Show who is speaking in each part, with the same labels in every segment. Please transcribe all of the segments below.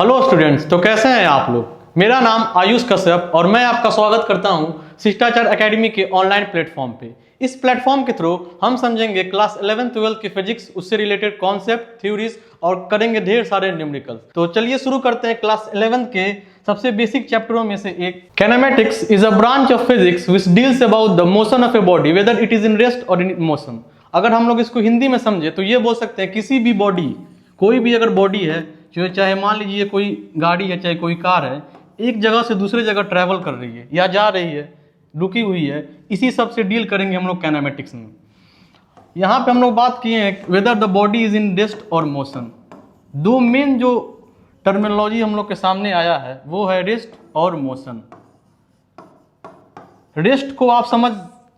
Speaker 1: Hello students, तो कैसे हैं आप लोग। मेरा नाम आयुष कश्यप और मैं आपका स्वागत करता हूं शिष्टाचार एकेडमी के ऑनलाइन प्लेटफॉर्म पे। इस प्लेटफॉर्म के थ्रू हम समझेंगे क्लास 11 12 की फिजिक्स, उससे रिलेटेड कॉन्सेप्ट, थ्योरीज और करेंगे ढेर सारे न्यूमेरिकल्स। तो चलिए शुरू करते हैं क्लास 11 के सबसे बेसिक चैप्टरों में से एक। Kinematics is a branch of physics which deals about the motion of a body whether it is in rest और इन मोशन। अगर हम लोग इसको हिंदी में समझे तो ये बोल सकते हैं किसी भी बॉडी, कोई भी अगर बॉडी है, जो चाहे मान लीजिए कोई गाड़ी है, चाहे कोई कार है, एक जगह से दूसरे जगह ट्रैवल कर रही है या जा रही है, रुकी हुई है, इसी सब से डील करेंगे हम लोग काइनेमैटिक्स में। यहाँ पे हम लोग बात किए हैं whether the body is in rest और मोशन। दो मेन जो टर्मिनोलॉजी हम लोग के सामने आया है वो है रेस्ट और मोशन। रेस्ट को आप समझ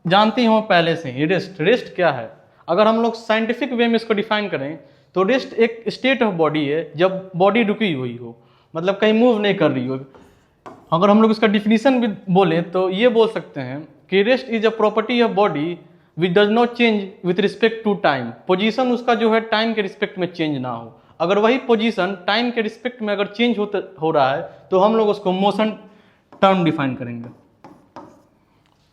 Speaker 1: जानते हो पहले से ही। रेस्ट क्या है, अगर हम लोग साइंटिफिक वे में इसको डिफाइन करें तो रेस्ट एक स्टेट ऑफ बॉडी है जब बॉडी रुकी हुई हो, मतलब कहीं मूव नहीं कर रही हो। अगर हम लोग इसका डिफिनीशन भी बोले तो ये बोल सकते हैं कि rest is a property of body which does not change with respect to time. Position उसका जो है टाइम के रिस्पेक्ट में चेंज ना हो। अगर वही पोजीशन टाइम के रिस्पेक्ट में अगर चेंज हो रहा है तो हम लोग उसको मोशन टर्म डिफाइन करेंगे।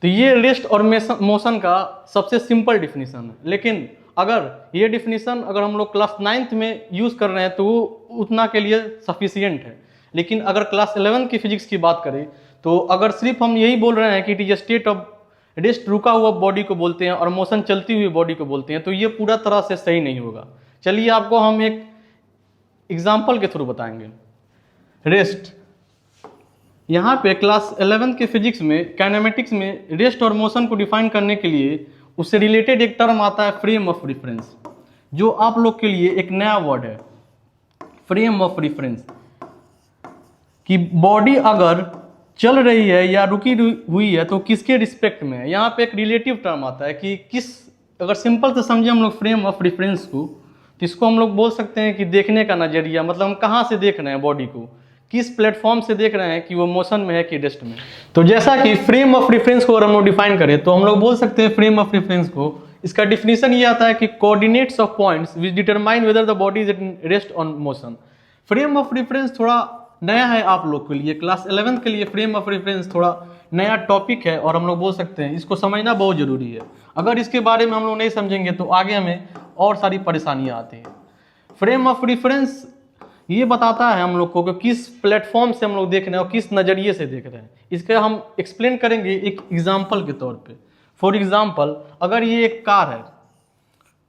Speaker 1: तो ये रेस्ट और मोशन का सबसे सिंपल डिफिनीशन है। लेकिन अगर ये डिफिनीशन अगर हम लोग क्लास 9th में यूज़ कर रहे हैं तो वो उतना के लिए सफिशियंट है। लेकिन अगर क्लास 11 की फिजिक्स की बात करें तो अगर सिर्फ हम यही बोल रहे हैं कि it is state of rest, रुका हुआ बॉडी को बोलते हैं, और मोशन चलती हुई बॉडी को बोलते हैं, तो ये पूरा तरह से सही नहीं होगा। चलिए आपको हम एक एग्जाम्पल के थ्रू बताएंगे। रेस्ट, यहाँ पे क्लास 11 के फिजिक्स में काइनेमैटिक्स में रेस्ट और मोशन को डिफाइन करने के लिए उससे रिलेटेड एक टर्म आता है फ्रेम ऑफ रेफरेंस, जो आप लोग के लिए एक नया वर्ड है। फ्रेम ऑफ रेफरेंस कि बॉडी अगर चल रही है या रुकी हुई है तो किसके रिस्पेक्ट में है। यहाँ पे एक रिलेटिव टर्म आता है कि किस, अगर सिंपल से समझे हम लोग फ्रेम ऑफ रेफरेंस को, तो इसको हम लोग बोल सकते हैं कि देखने का नजरिया, मतलब हम कहाँ से देख रहे हैं बॉडी को, किस प्लेटफॉर्म से देख रहे हैं कि वो मोशन में है कि रेस्ट में। तो जैसा कि फ्रेम ऑफ रेफरेंस को अगर हम लोग डिफाइन करें तो हम लोग बोल सकते हैं फ्रेम ऑफ रेफरेंस को, इसका डिफिनीशन ये आता है कि coordinates of points which determine whether the body is in rest on motion. Frame of reference थोड़ा नया है आप लोग के लिए, क्लास 11 के लिए फ्रेम ऑफ रेफरेंस थोड़ा नया टॉपिक है और हम लोग बोल सकते हैं इसको समझना बहुत जरूरी है। अगर इसके बारे में हम लोग नहीं समझेंगे तो आगे हमें और सारी परेशानियां आती हैं। फ्रेम ऑफ रेफरेंस ये बताता है हम लोग को कि किस प्लेटफॉर्म से हम लोग देख रहे हैं और किस नज़रिए से देख रहे हैं। इसका हम एक्सप्लेन करेंगे एक एग्जाम्पल के तौर पे। फॉर एग्जाम्पल, अगर ये एक कार है,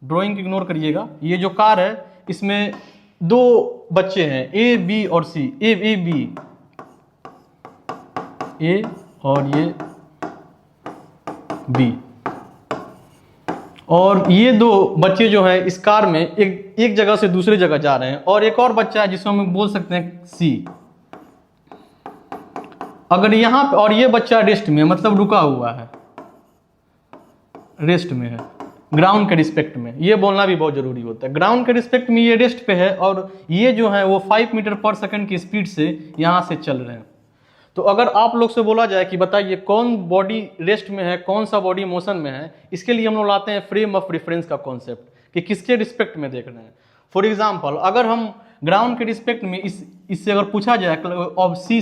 Speaker 1: ड्राइंग इग्नोर करिएगा, ये जो कार है इसमें दो बच्चे हैं, ए बी और सी, ए बी, ए और ये बी, और ये दो बच्चे जो है इस कार में एक जगह से दूसरी जगह जा रहे हैं, और एक और बच्चा है जिसको हम बोल सकते हैं सी। अगर यहाँ पे, और ये बच्चा रेस्ट में, मतलब रुका हुआ है, रेस्ट में है, ग्राउंड के रिस्पेक्ट में, ये बोलना भी बहुत जरूरी होता है। ग्राउंड के रिस्पेक्ट में ये रेस्ट पे है और ये जो है वो 5 मीटर पर सेकंड की स्पीड से यहाँ से चल रहे हैं। तो अगर आप लोग से बोला जाए कि बताइए कौन बॉडी रेस्ट में है, कौन सा बॉडी मोशन में है, इसके लिए हम लोग लाते हैं फ्रेम ऑफ रेफरेंस का कॉन्सेप्ट कि किसके रिस्पेक्ट में देख रहे हैं। फॉर एग्जाम्पल, अगर हम ग्राउंड के रिस्पेक्ट में इससे अगर पूछा जाए, अब सी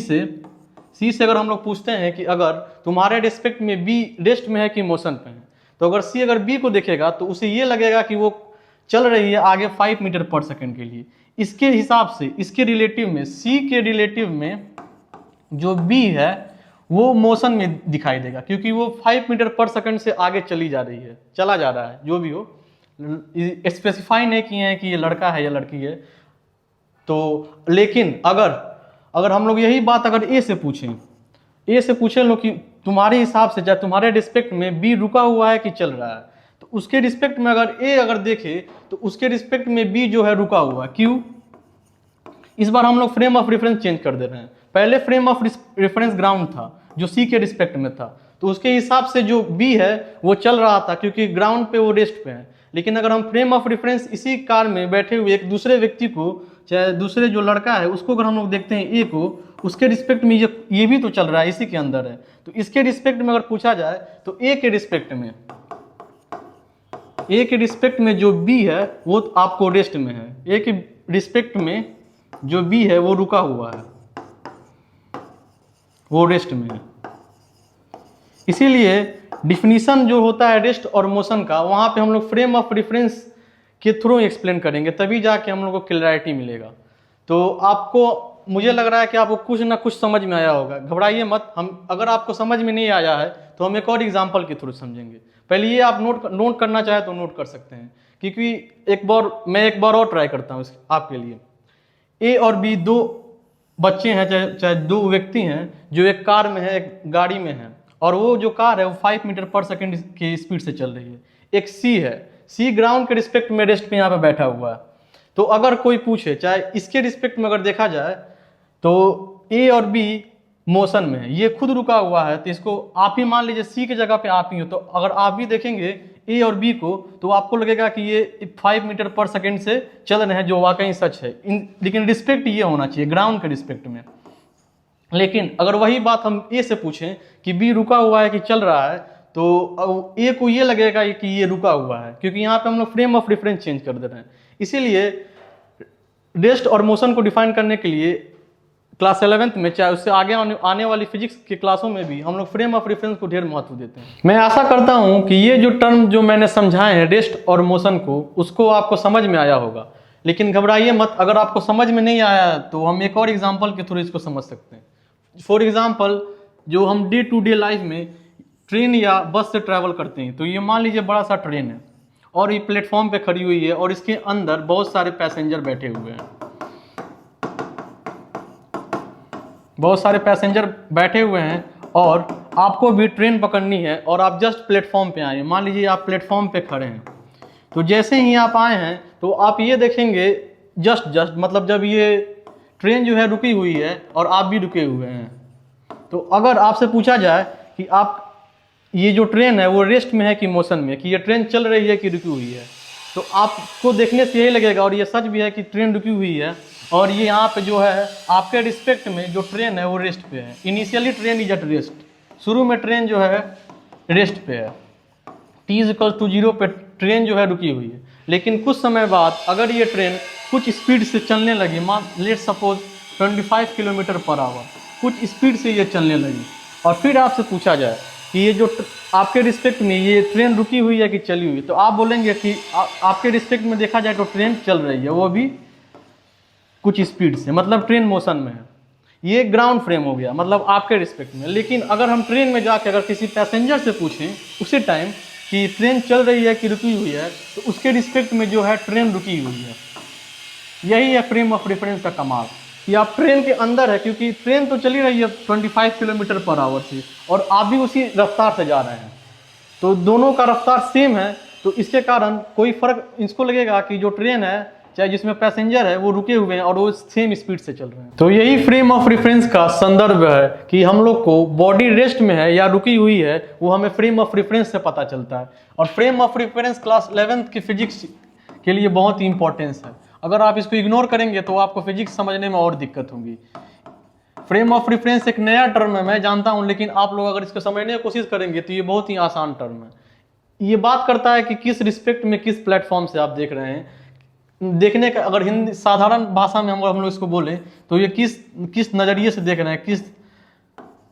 Speaker 1: से अगर हम लोग पूछते हैं कि अगर तुम्हारे रिस्पेक्ट में बी रेस्ट में है कि मोशन पे है, तो अगर सी अगर बी को देखेगा तो उसे ये लगेगा कि वो चल रही है आगे 5 मीटर पर सेकंड के लिए। इसके हिसाब से, इसके रिलेटिव में, सी के रिलेटिव में जो बी है वो मोशन में दिखाई देगा, क्योंकि वो 5 मीटर पर सेकंड से आगे चली जा रही है, चला जा रहा है। जो भी हो, स्पेसिफाई नहीं किए हैं कि ये लड़का है या लड़की है। तो लेकिन अगर हम लोग यही बात अगर ए से पूछें लोग कि तुम्हारे हिसाब से, चाहे तुम्हारे रिस्पेक्ट में बी रुका हुआ है कि चल रहा है, तो उसके रिस्पेक्ट में अगर ए अगर देखे तो उसके रिस्पेक्ट में बी जो है रुका हुआ है। क्यों? इस बार हम लोग फ्रेम ऑफ रेफरेंस चेंज कर दे रहे हैं। पहले फ्रेम ऑफ रेफरेंस ग्राउंड था जो सी के रिस्पेक्ट में था, तो उसके हिसाब से जो बी है वो चल रहा था क्योंकि ग्राउंड पे वो रेस्ट पे है। लेकिन अगर हम फ्रेम ऑफ रेफरेंस इसी कार में बैठे हुए एक दूसरे व्यक्ति को, चाहे दूसरे जो लड़का है उसको अगर हम लोग देखते हैं ए को, उसके रिस्पेक्ट में ये भी तो चल रहा है, इसी के अंदर है, तो इसके रिस्पेक्ट में अगर पूछा जाए तो ए के रिस्पेक्ट में जो बी है वो आपको रेस्ट में है, ए के रिस्पेक्ट में जो बी है वो रुका हुआ है, वो रेस्ट में है। इसीलिए डिफिनीशन जो होता है रेस्ट और मोशन का, वहाँ पे हम लोग फ्रेम ऑफ रेफरेंस के थ्रू एक्सप्लेन करेंगे, तभी जाके हम लोग को क्लैरिटी मिलेगा। तो आपको, मुझे लग रहा है कि आपको कुछ ना कुछ समझ में आया होगा, घबराइए मत। हम अगर आपको समझ में नहीं आया है तो हम एक और एग्जांपल के थ्रू समझेंगे। पहले ये आप नोट करना चाहे तो नोट कर सकते हैं, क्योंकि मैं एक बार और ट्राई करता हूँ आपके लिए। ए और बी दो बच्चे हैं, चाहे दो व्यक्ति हैं, जो एक कार में है, एक गाड़ी में है, और वो जो कार है वो 5 मीटर पर सेकेंड की स्पीड से चल रही है। एक सी है, सी ग्राउंड के रिस्पेक्ट में रेस्ट पे यहाँ पे बैठा हुआ है। तो अगर कोई पूछे, चाहे इसके रिस्पेक्ट में अगर देखा जाए, तो ए और बी मोशन में है, ये खुद रुका हुआ है, तो इसको आप ही मान लीजिए सी की जगह पे आप ही हो। तो अगर आप भी देखेंगे ए और बी को, तो आपको लगेगा कि ये 5 मीटर पर सेकेंड से चल रहे हैं, जो वाकई सच है। लेकिन रिस्पेक्ट ये होना चाहिए ग्राउंड के रिस्पेक्ट में। लेकिन अगर वही बात हम ए से पूछें कि बी रुका हुआ है कि चल रहा है, तो ए को ये लगेगा कि ये रुका हुआ है, क्योंकि यहाँ पे हम लोग फ्रेम ऑफ रेफरेंस चेंज कर दे रहे हैं। इसीलिए रेस्ट और मोशन को डिफाइन करने के लिए क्लास 11th में, चाहे उससे आगे आने वाली फिजिक्स की क्लासों में भी, हम लोग फ्रेम ऑफ रेफरेंस को ढेर महत्व देते हैं। मैं आशा करता हूं कि ये जो टर्म जो मैंने समझाए हैं रेस्ट और मोशन को, उसको आपको समझ में आया होगा। लेकिन घबराइए मत, अगर आपको समझ में नहीं आया तो हम एक और एग्जाम्पल के थ्रू इसको समझ सकते हैं। फॉर एग्जाम्पल, जो हम डे टू डे लाइफ में ट्रेन या बस से ट्रैवल करते हैं, तो ये मान लीजिए बड़ा सा ट्रेन है और ये प्लेटफॉर्म पे खड़ी हुई है और इसके अंदर बहुत सारे पैसेंजर बैठे हुए हैं, बहुत सारे पैसेंजर बैठे हुए हैं, और आपको भी ट्रेन पकड़नी है और आप जस्ट प्लेटफॉर्म पे आए हैं। मान लीजिए आप प्लेटफॉर्म पे खड़े हैं, तो जैसे ही आप आए हैं तो आप ये देखेंगे जस्ट मतलब जब ये ट्रेन जो है रुकी हुई है और आप भी रुके हुए हैं, तो अगर आपसे पूछा जाए कि आप, ये जो ट्रेन है वो रेस्ट में है कि मोशन में, कि ये ट्रेन चल रही है कि रुकी हुई है, तो आपको देखने से यही लगेगा, और ये सच भी है कि ट्रेन रुकी हुई है, और ये यहाँ पे जो है आपके रिस्पेक्ट में जो ट्रेन है वो रेस्ट पे है। Initially train is at rest, शुरू में ट्रेन जो है रेस्ट पे है, t=0 पे ट्रेन जो है रुकी हुई है। लेकिन कुछ समय बाद अगर ये ट्रेन कुछ स्पीड से चलने लगी, मान let's suppose 25 kilometre per hour, कुछ स्पीड से ये चलने लगी, और फिर आपसे पूछा जाए कि ये जो आपके रिस्पेक्ट में ये ट्रेन रुकी हुई है कि चली हुई, तो आप बोलेंगे कि आपके रिस्पेक्ट में देखा जाए तो ट्रेन चल रही है, वो भी कुछ स्पीड से, मतलब ट्रेन मोशन में है। ये ग्राउंड फ्रेम हो गया, मतलब आपके रिस्पेक्ट में। लेकिन अगर हम ट्रेन में जाकर अगर किसी पैसेंजर से पूछें उसी टाइम कि ट्रेन चल रही है कि रुकी हुई है, तो उसके रिस्पेक्ट में जो है ट्रेन रुकी हुई है। यही है फ्रेम ऑफ रेफरेंस का कमाल, कि आप ट्रेन के अंदर है, क्योंकि ट्रेन तो चली रही है 25 किलोमीटर पर आवर से, और आप भी उसी रफ्तार से जा रहे हैं, तो दोनों का रफ्तार सेम है। तो इसके कारण कोई फर्क, इसको लगेगा कि जो ट्रेन है, चाहे जिसमें पैसेंजर है, वो रुके हुए हैं और वो सेम स्पीड से चल रहे हैं। तो यही फ्रेम ऑफ रेफरेंस का संदर्भ है कि हम लोग को बॉडी रेस्ट में है या रुकी हुई है, वो हमें फ्रेम ऑफ रेफरेंस से पता चलता है। और frame of reference class 11th की फिजिक्स के लिए बहुत ही इंपॉर्टेंस है। अगर आप इसको इग्नोर करेंगे तो आपको फिजिक्स समझने में और दिक्कत होगी। फ्रेम ऑफ रेफरेंस एक नया टर्म है, मैं जानता हूं, लेकिन आप लोग अगर इसको समझने की कोशिश करेंगे तो ये बहुत ही आसान टर्म है। ये बात करता है कि किस रिस्पेक्ट में, किस प्लेटफॉर्म से आप देख रहे हैं। देखने का अगर हिंदी साधारण भाषा में हम लोग इसको बोले तो ये किस नज़रिए से देख रहे हैं, किस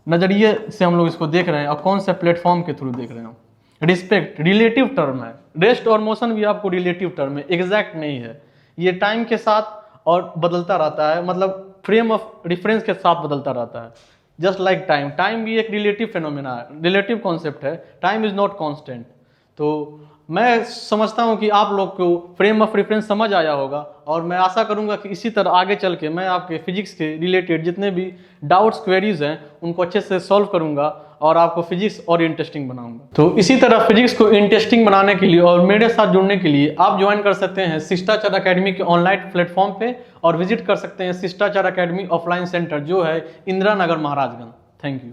Speaker 1: नज़रिए से हम लोग इसको देख रहे हैं और कौन से प्लेटफॉर्म के थ्रू देख रहे हैं। रिस्पेक्ट रिलेटिव टर्म है, रेस्ट और मोशन भी आपको रिलेटिव टर्म है, एग्जैक्ट नहीं है। ये टाइम के साथ और बदलता रहता है, मतलब फ्रेम ऑफ रेफरेंस के साथ बदलता रहता है। जस्ट लाइक टाइम भी एक रिलेटिव फिनोमेना है, रिलेटिव कॉन्सेप्ट है, टाइम इज नॉट कॉन्स्टेंट। तो मैं समझता हूं कि आप लोग को फ्रेम ऑफ रेफरेंस समझ आया होगा, और मैं आशा करूंगा कि इसी तरह आगे चल के मैं आपके फिजिक्स के रिलेटेड जितने भी डाउट्स, क्वेरीज हैं, उनको अच्छे से सॉल्व करूंगा और आपको फिजिक्स और इंटरेस्टिंग बनाऊंगा। तो इसी तरह फिजिक्स को इंटरेस्टिंग बनाने के लिए और मेरे साथ जुड़ने के लिए आप ज्वाइन कर सकते हैं शिष्टाचार अकेडमी के ऑनलाइन प्लेटफॉर्म पे, और विजिट कर सकते हैं शिष्टाचार अकेडमी ऑफलाइन सेंटर जो है इंदिरा नगर, महाराजगंज। Thank you.